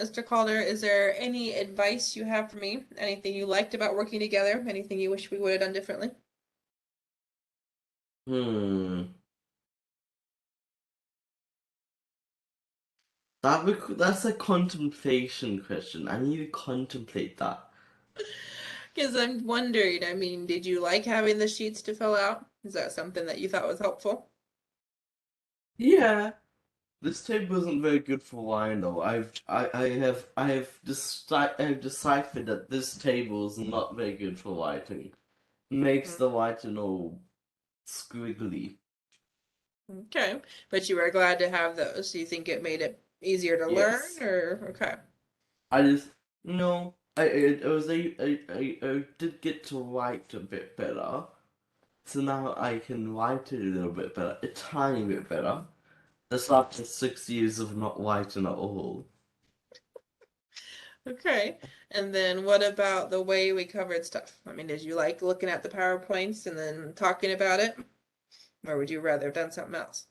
Mr. Calder, is there any advice you have for me? Anything you liked about working together? Anything you wish we would have done differently? Hmm. That's a contemplation question. I need to contemplate that. Because I'm wondering, I mean, did you like having the sheets to fill out? Is that something that you thought was helpful? Yeah. This table isn't very good for wine though. I have deciphered that this table is not very good for writing. Makes Mm, the writing all squiggly. okay, but you were glad to have those. Do you think it made it easier to learn, Yes. or okay? I just no. I did get to write a bit better. So now I can write it a little bit better, a tiny bit better. That's after 6 years of not writing at all. Okay. And then what about the way we covered stuff? I mean, did you like looking at the PowerPoints and then talking about it? Or would you rather have done something else?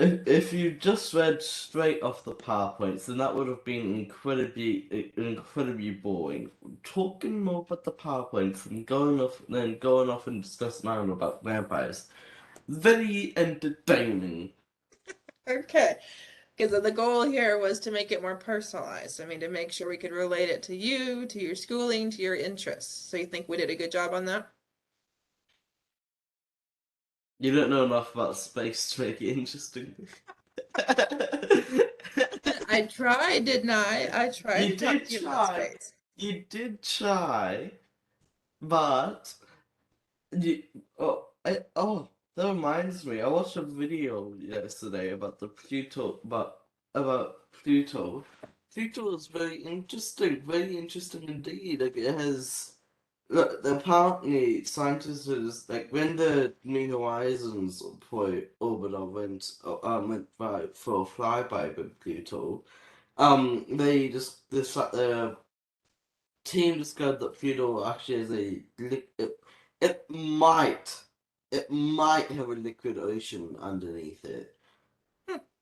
If you just read straight off the PowerPoints, then that would have been incredibly boring. Talking more about the PowerPoints and going off and discussing now about vampires, very entertaining. Okay. Because the goal here was to make it more personalized. I mean, to make sure we could relate it to you, to your schooling, to your interests. So you think we did a good job on that? You don't know enough about space to make it interesting. I tried, didn't I? I tried to You talk did to you about try. space. You did try, but you. That reminds me. I watched a video yesterday about the Pluto, about Pluto. Pluto is very interesting indeed. Like it has. Look, apparently, scientists is like when the New Horizons orbiter went by for a flyby with Pluto. They just the team discovered that Pluto actually has it might have a liquid ocean underneath it,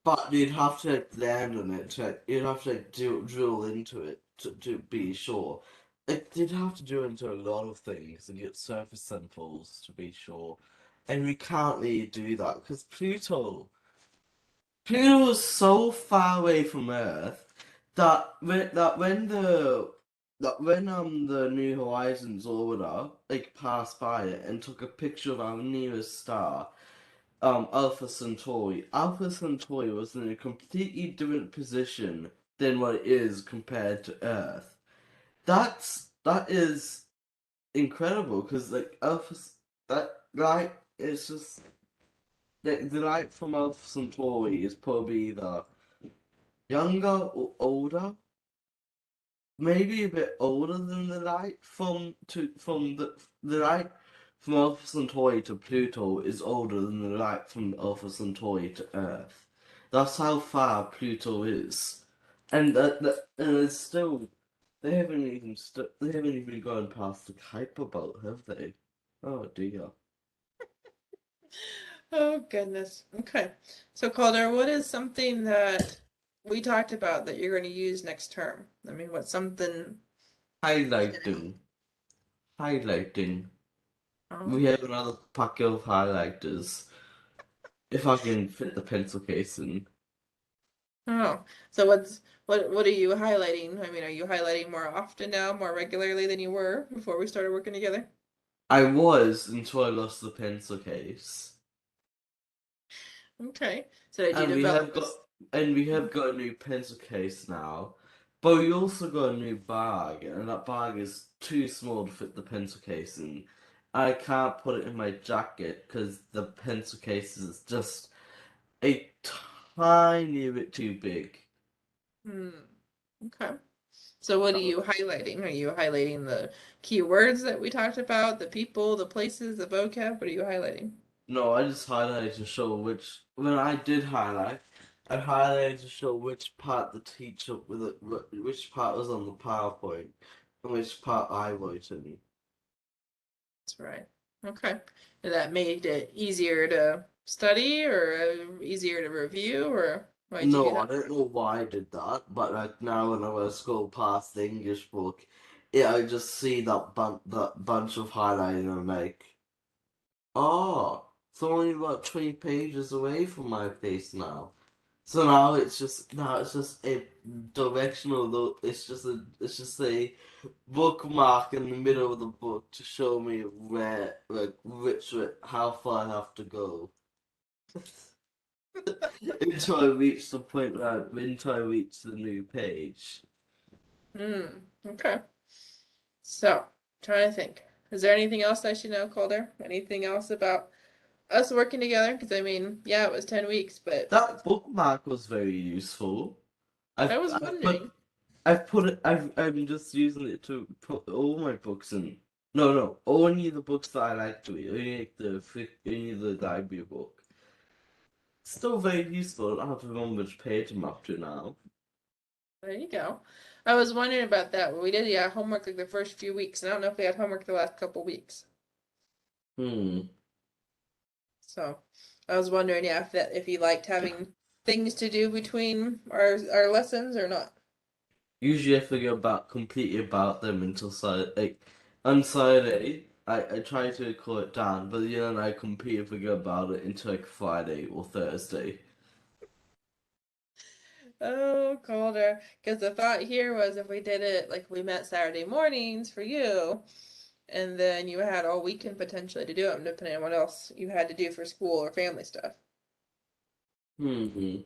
but you'd have to land on it. You'd have to drill into it to be sure. You'd have to drill into a lot of things and get surface samples to be sure. And we can't really do that because Pluto is so far away from Earth that when the New Horizons orbiter like passed by it and took a picture of our nearest star, Alpha Centauri. Alpha Centauri was in a completely different position than what it is compared to Earth. That is incredible because like that light is just the light from Alpha Centauri is probably the younger or older, maybe a bit older than the light from the light from Alpha Centauri to Pluto is older than the light from Alpha Centauri to Earth. That's how far Pluto is, and it's still they haven't even gone past the Kuiper Belt, have they? Oh dear. Oh, goodness. Okay. So, Calder, what is something that we talked about that you're going to use next term? I mean, what's something? Highlighting, highlighting. Oh, We have another pack of highlighters. If I can fit the pencil case in. oh. So what are you highlighting? I mean, are you highlighting more often now, more regularly than you were before we started working together? I was until I lost the pencil case. Okay. So did you And we develop have got this? and we have got a new pencil case now. But we also got a new bag, and that bag is too small to fit the pencil case in. I can't put it in my jacket because the pencil case is just a tiny bit too big. Hmm. Okay. So what are you highlighting? Are you highlighting the keywords that we talked about, the people, the places, the vocab? What are you highlighting? No, I just highlighted to show which. When I did highlight, I highlighted to show which part the teacher with it, which part was on the PowerPoint, and which part I wrote in. That's right. Okay. And that made it easier to study or easier to review or? Why'd you do No, I that? don't know why I did that, but like now whenever I scroll past the English book, yeah, I just see that bunch of highlighting and I'm like, oh, it's only about 20 pages away from my place now. So now it's just a directional though it's just a bookmark in the middle of the book to show me where like how far I have to go until I reach the point where until I reach the new page. Okay. So, trying to think. Is there anything else I should know, Calder? Anything else about us working together? Because I mean, yeah, it was 10 weeks, but That bookmark was very useful. I I've was I've put wondering. I've put it I'm just using it to put all my books in. No, only the books that I like to read. Only the library book. Still very useful. I have to remember which page I'm up to now. There you go. I was wondering about that. We did, yeah, homework like the first few weeks, and I don't know if we had homework the last couple weeks. Hmm. So, I was wondering, yeah, if you liked having things to do between our lessons or not. Usually I forget completely about them until like on Saturday. I try to call it down, but then I completely forget about it until like Friday or Thursday. Oh, Calder. Because the thought here was if we did it like we met Saturday mornings for you, and then you had all weekend potentially to do them, depending on what else you had to do for school or family stuff. Hmm.